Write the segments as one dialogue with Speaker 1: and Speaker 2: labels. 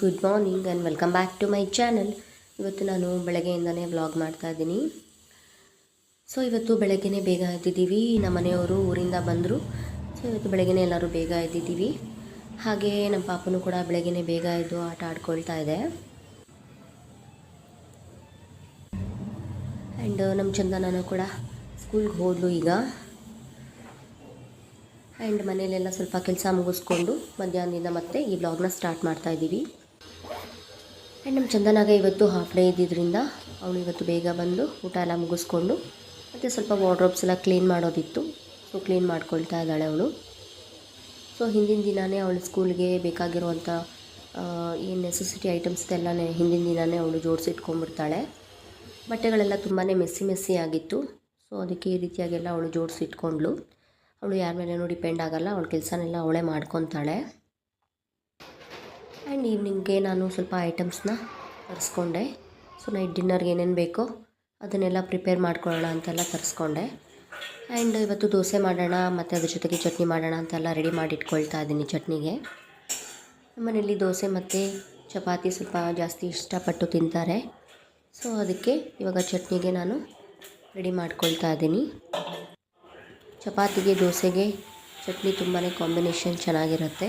Speaker 1: Good morning and welcome back to my channel. ಇವತ್ತು ನಾನು ಬೆಳಗ್ಗೆಯಿಂದನೇ vlog ಮಾಡ್ತಾಯಿದ್ದೀನಿ. ಸೊ ಇವತ್ತು ಬೆಳಗ್ಗೆನೇ ಬೇಗ ಎದ್ದಿದ್ದೀವಿ. ನಮ್ಮ ಮನೆಯವರು ಊರಿಂದ ಬಂದರು. ಸೊ ಇವತ್ತು ಬೆಳಗ್ಗೆನೇ ಎಲ್ಲರೂ ಬೇಗ ಎದ್ದಿದ್ದೀವಿ. ಹಾಗೆ ನಮ್ಮ ಪಾಪನೂ ಕೂಡ ಬೆಳಗ್ಗೆನೇ ಬೇಗ ಎದ್ದು ಆಟ ಆಡ್ಕೊಳ್ತಾ ಇದೆ. ಆ್ಯಂಡ್ ನಮ್ಮ ಚಂದನೂ ಕೂಡ ಸ್ಕೂಲ್ಗೆ ಹೋದಲು ಈಗ. ಆ್ಯಂಡ್ ಮನೆಯಲ್ಲೆಲ್ಲ ಸ್ವಲ್ಪ ಕೆಲಸ ಮುಗಿಸ್ಕೊಂಡು ಮಧ್ಯಾಹ್ನದಿಂದ ಮತ್ತೆ ಈ ವ್ಲಾಗ್ನ ಸ್ಟಾರ್ಟ್ ಮಾಡ್ತಾಯಿದ್ದೀವಿ. ಆ್ಯಂಡ್ ನಮ್ಮ ಚಂದನಾಗೆ ಇವತ್ತು ಹಾಫ್ ಡೇ ಇದ್ದಿದ್ದರಿಂದ ಅವಳು ಇವತ್ತು ಬೇಗ ಬಂದು ಊಟ ಎಲ್ಲ ಮುಗಿಸ್ಕೊಂಡು ಮತ್ತು ಸ್ವಲ್ಪ ವಾರ್ಡ್ರೋಬ್ಸ್ ಎಲ್ಲ ಕ್ಲೀನ್ ಮಾಡೋದಿತ್ತು. ಸೊ ಕ್ಲೀನ್ ಮಾಡ್ಕೊಳ್ತಾ ಇದ್ದಾಳೆ ಅವಳು. ಸೊ ಹಿಂದಿನ ದಿನವೇ ಅವಳು ಸ್ಕೂಲ್ಗೆ ಬೇಕಾಗಿರುವಂಥ ಏನು ನೆಸೆಸಿಟಿ ಐಟಮ್ಸ್ ಎಲ್ಲನೇ ಹಿಂದಿನ ದಿನವೇ ಅವಳು ಜೋಡಿಸಿಟ್ಕೊಂಡ್ಬಿಡ್ತಾಳೆ. ಬಟ್ಟೆಗಳೆಲ್ಲ ತುಂಬಾ ಮೆಸ್ಸಿ ಆಗಿತ್ತು. ಸೊ ಅದಕ್ಕೆ ಈ ರೀತಿಯಾಗೆಲ್ಲ ಅವಳು ಜೋಡಿಸಿಟ್ಕೊಂಡ್ಳು. ಅವಳು ಯಾರ ಮೇಲೇನೂ ಡಿಪೆಂಡ್ ಆಗೋಲ್ಲ, ಅವಳ ಕೆಲಸನೆಲ್ಲ ಅವಳೇ ಮಾಡ್ಕೊತಾಳೆ. ಆ್ಯಂಡ್ ಈವ್ನಿಂಗ್ಗೆ ನಾನು ಸ್ವಲ್ಪ ಐಟಮ್ಸ್ನ ತರಿಸ್ಕೊಂಡೆ. ಸೊ ನೈಟ್ ಡಿನ್ನರ್ಗೆ ಏನೇನು ಬೇಕೋ ಅದನ್ನೆಲ್ಲ ಪ್ರಿಪೇರ್ ಮಾಡ್ಕೊಳ್ಳೋಣ ಅಂತೆಲ್ಲ ತರಿಸ್ಕೊಂಡೆ. ಆ್ಯಂಡ್ ಇವತ್ತು ದೋಸೆ ಮಾಡೋಣ ಮತ್ತು ಅದ್ರ ಜೊತೆಗೆ ಚಟ್ನಿ ಮಾಡೋಣ ಅಂತೆಲ್ಲ ರೆಡಿ ಮಾಡಿ ಇಟ್ಕೊಳ್ತಾ ಇದ್ದೀನಿ. ಚಟ್ನಿಗೆ ನಮ್ಮನೇಲಿ ದೋಸೆ ಮತ್ತು ಚಪಾತಿ ಸ್ವಲ್ಪ ಜಾಸ್ತಿ ಇಷ್ಟಪಟ್ಟು ತಿಂತಾರೆ. ಸೊ ಅದಕ್ಕೆ ಇವಾಗ ಚಟ್ನಿಗೆ ನಾನು ರೆಡಿ ಮಾಡ್ಕೊಳ್ತಾ ಇದ್ದೀನಿ. ಚಪಾತಿಗೆ ದೋಸೆಗೆ ಚಟ್ನಿ ತುಂಬಾ ಕಾಂಬಿನೇಷನ್ ಚೆನ್ನಾಗಿರುತ್ತೆ.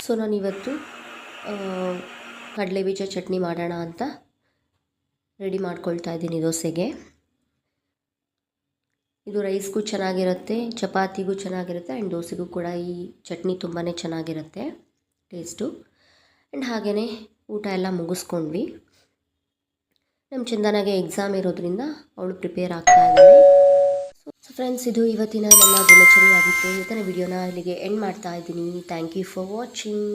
Speaker 1: ಸೊ ನಾನಿವತ್ತು ಕಡಲೆಬೀಜ ಚಟ್ನಿ ಮಾಡೋಣ ಅಂತ ರೆಡಿ ಮಾಡ್ಕೊಳ್ತಾ ಇದ್ದೀನಿ ದೋಸೆಗೆ. ಇದು ರೈಸ್ಗೂ ಚೆನ್ನಾಗಿರುತ್ತೆ, ಚಪಾತಿಗೂ ಚೆನ್ನಾಗಿರುತ್ತೆ ಆ್ಯಂಡ್ ದೋಸೆಗೂ ಕೂಡ ಈ ಚಟ್ನಿ ತುಂಬಾ ಚೆನ್ನಾಗಿರುತ್ತೆ ಟೇಸ್ಟು. ಆ್ಯಂಡ್ ಹಾಗೆಯೇ ಊಟ ಎಲ್ಲ ಮುಗಿಸ್ಕೊಂಡ್ವಿ. ನಮ್ಮ ಚಂದನಾಗೆ ಎಕ್ಸಾಮ್ ಇರೋದ್ರಿಂದ ಅವಳು ಪ್ರಿಪೇರ್ ಆಗ್ತಾ ಇದ್ದಾಳೆ. ಸೊ ಫ್ರೆಂಡ್ಸ್, ಇದು ಇವತ್ತಿನ ನನ್ನ ದಿನಚರಿ ಆಗಿತ್ತು. ಇವತ್ತಿನ ವಿಡಿಯೋನ ಇಲ್ಲಿಗೆ ಎಂಡ್ ಮಾಡ್ತಾ ಇದ್ದೀನಿ. Thank you for watching.